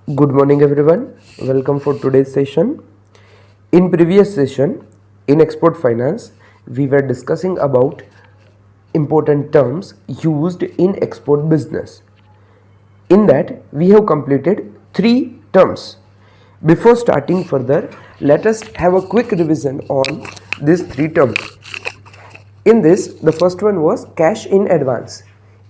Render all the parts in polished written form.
Good morning everyone. Welcome for today's session. In previous session in export finance we were discussing about important terms used in export business. In that we have completed 3 terms. Before starting further, let us have a quick revision on these 3 terms. In this, the first one was cash in advance.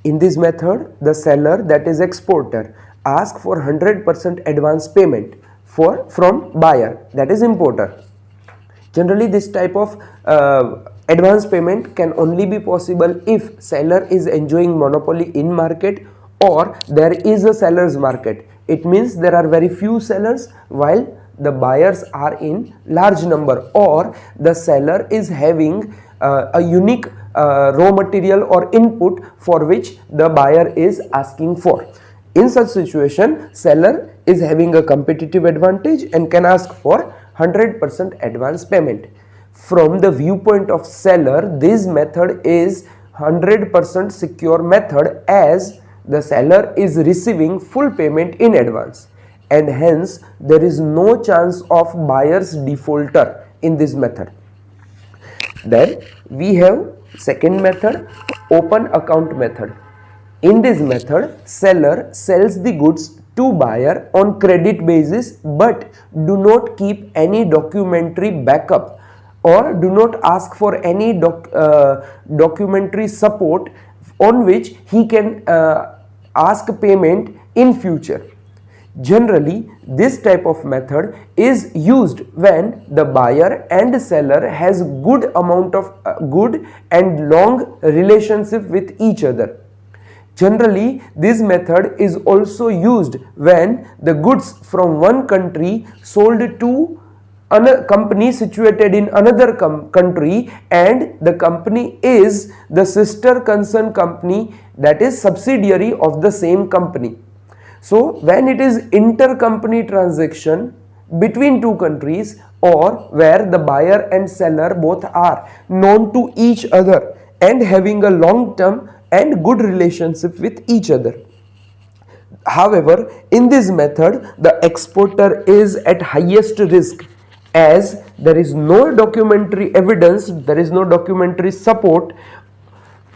In this method, the seller, that is exporter, asks for 100% advance payment from buyer, that is importer. Generally, this type of advance payment can only be possible if seller is enjoying monopoly in market or there is a seller's market. It means there are very few sellers while the buyers are in large number, or the seller is having a unique raw material or input for which the buyer is asking for. In such situation, seller is having a competitive advantage and can ask for 100% advance payment. From the viewpoint of seller, this method is 100% secure method, as the seller is receiving full payment in advance, and hence there is no chance of buyer's defaulter in this method. Then we have second method, open account method. In this method, seller sells the goods to buyer on credit basis but do not keep any documentary backup or do not ask for any documentary support on which he can ask payment in future. Generally, this type of method is used when the buyer and seller has good amount of good and long relationship with each other. Generally, this method is also used when the goods from one country sold to a company situated in another country, and the company is the sister concern company, that is subsidiary of the same company. So when it is intercompany transaction between two countries, or where the buyer and seller both are known to each other and having a long term and good relationship with each other. However, in this method, the exporter is at highest risk, as there is no documentary evidence, there is no documentary support,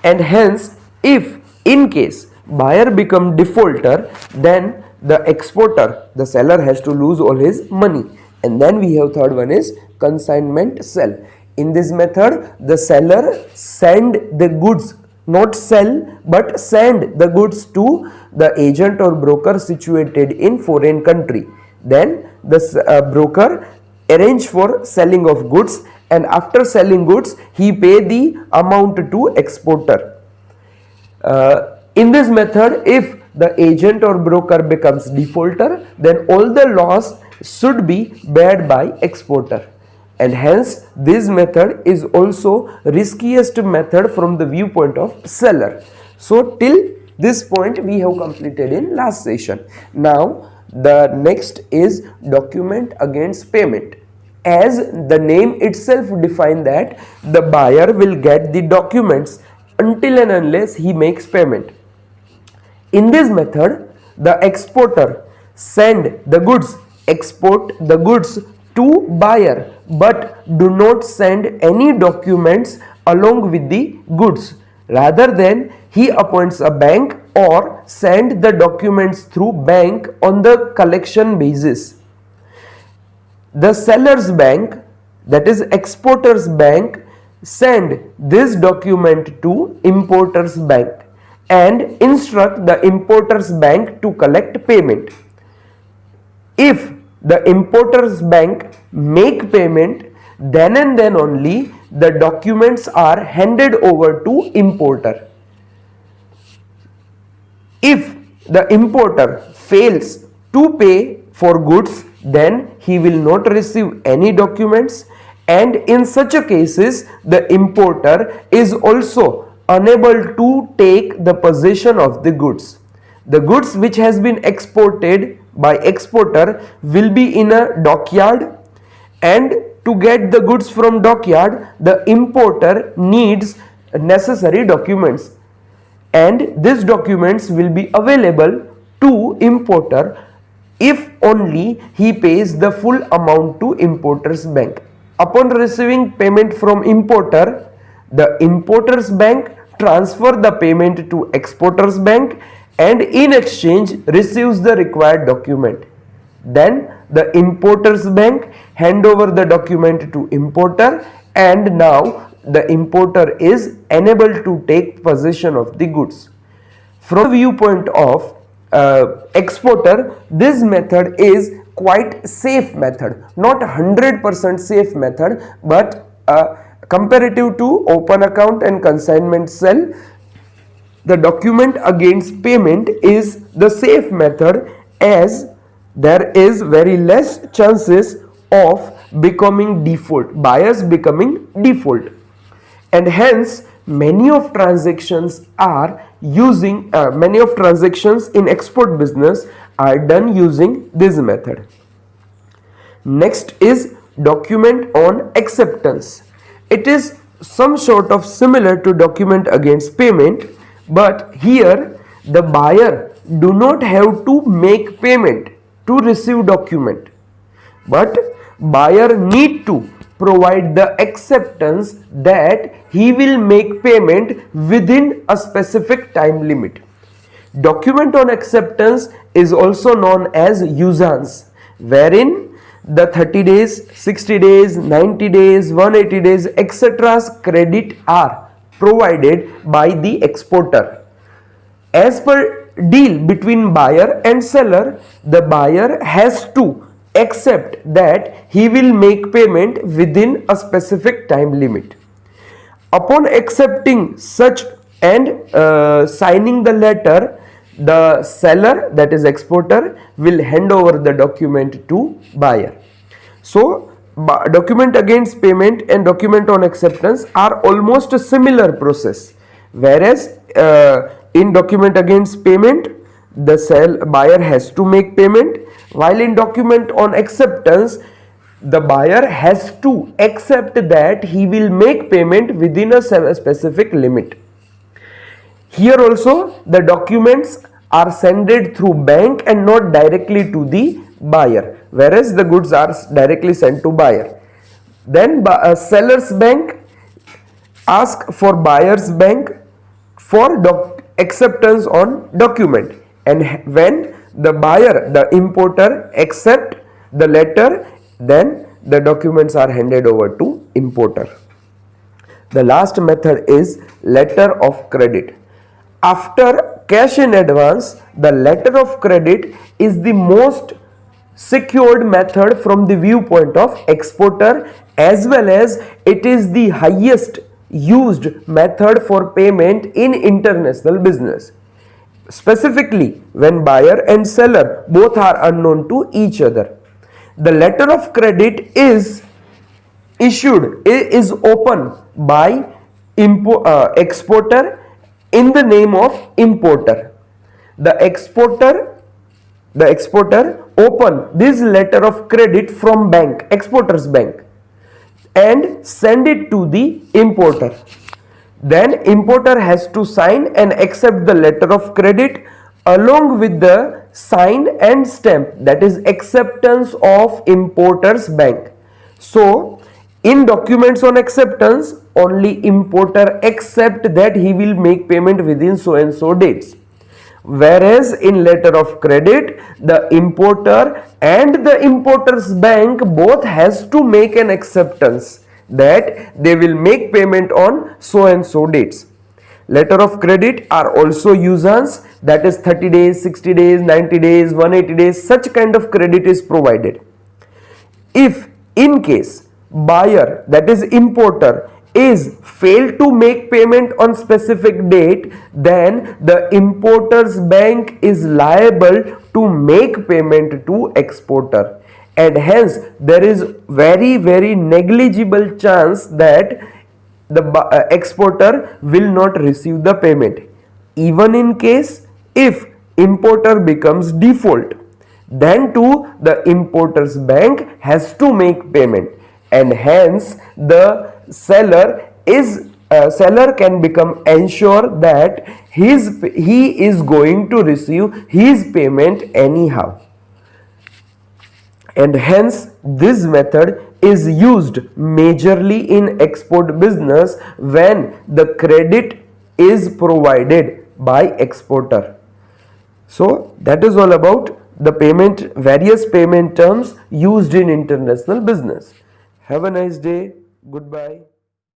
and hence if in case buyer become defaulter, then the exporter, the seller, has to lose all his money. And then we have third one is consignment sell. In this method, the seller send the goods, not sell but send the goods to the agent or broker situated in foreign country. Then the broker arrange for selling of goods, and after selling goods he pay the amount to exporter. In this method, if the agent or broker becomes defaulter, then all the loss should be bared by exporter, and hence this method is also riskiest method from the viewpoint of seller. So till this point we have completed in last session. Now the next is document against payment. As the name itself defines that the buyer will get the documents until and unless he makes payment. In this method, the exporter send the goods, export the goods to buyer, but do not send any documents along with the goods. Rather than he appoints a bank or send the documents through bank on the collection basis. The seller's bank, that is exporter's bank, send this document to importer's bank and instruct the importer's bank to collect payment. If the importer's bank make payment, then and then only the documents are handed over to importer. If the importer fails to pay for goods, then he will not receive any documents, and in such a cases the importer is also unable to take the possession of the goods. The goods which has been exported by exporter will be in a dockyard, and to get the goods from dockyard, the importer needs necessary documents, and these documents will be available to importer if only he pays the full amount to importer's bank. Upon receiving payment from importer, the importer's bank transfer the payment to exporter's bank and in exchange receives the required document. Then the importer's bank hand over the document to importer, and now the importer is enabled to take possession of the goods. From the viewpoint of exporter, this method is quite safe method, not 100% safe method, but comparative to open account and consignment sell, the document against payment is the safe method, as there is very less chances of becoming default, buyers becoming default, and hence many of transactions in export business are done using this method. Next is document on acceptance. It is some sort of similar to document against payment, but here the buyer do not have to make payment to receive document, but buyer need to provide the acceptance that he will make payment within a specific time limit. Document on acceptance is also known as usance, wherein the 30 days, 60 days, 90 days, 180 days, etc. credit are provided by the exporter. As per deal between buyer and seller, the buyer has to accept that he will make payment within a specific time limit. Upon accepting such and signing the letter, the seller, that is exporter, will hand over the document to buyer. So document against payment and document on acceptance are almost a similar process, whereas in document against payment the buyer has to make payment, while in document on acceptance the buyer has to accept that he will make payment within a specific limit. Here also the documents are sent through bank and not directly to the buyer, whereas the goods are directly sent to buyer. Then seller's bank ask for buyer's bank for acceptance on document, and when the buyer, the importer, accept the letter, then the documents are handed over to importer. The last method is letter of credit. After cash in advance, the letter of credit is the most secured method from the viewpoint of exporter, as well as it is the highest used method for payment in international business, specifically when buyer and seller both are unknown to each other. The letter of credit is open by exporter in the name of importer. The exporter open this letter of credit from bank, exporter's bank, and send it to the importer. Then importer has to sign and accept the letter of credit along with the sign and stamp, that is acceptance of importer's bank. So in documents on acceptance, only importer accept that he will make payment within so and so dates, whereas in letter of credit the importer and the importer's bank both has to make an acceptance that they will make payment on so and so dates. Letter of credit are also usance, that is 30 days, 60 days, 90 days, 180 days, such kind of credit is provided. If in case buyer, that is importer, is failed to make payment on specific date, then the importer's bank is liable to make payment to exporter, and hence there is very negligible chance that the exporter will not receive the payment. Even in case if importer becomes default, then too the importer's bank has to make payment, and hence the seller can become ensured that he is going to receive his payment anyhow. and hence this method is used majorly in export business when the credit is provided by exporter. So that is all about the various payment terms used in international business. Have a nice day. Goodbye.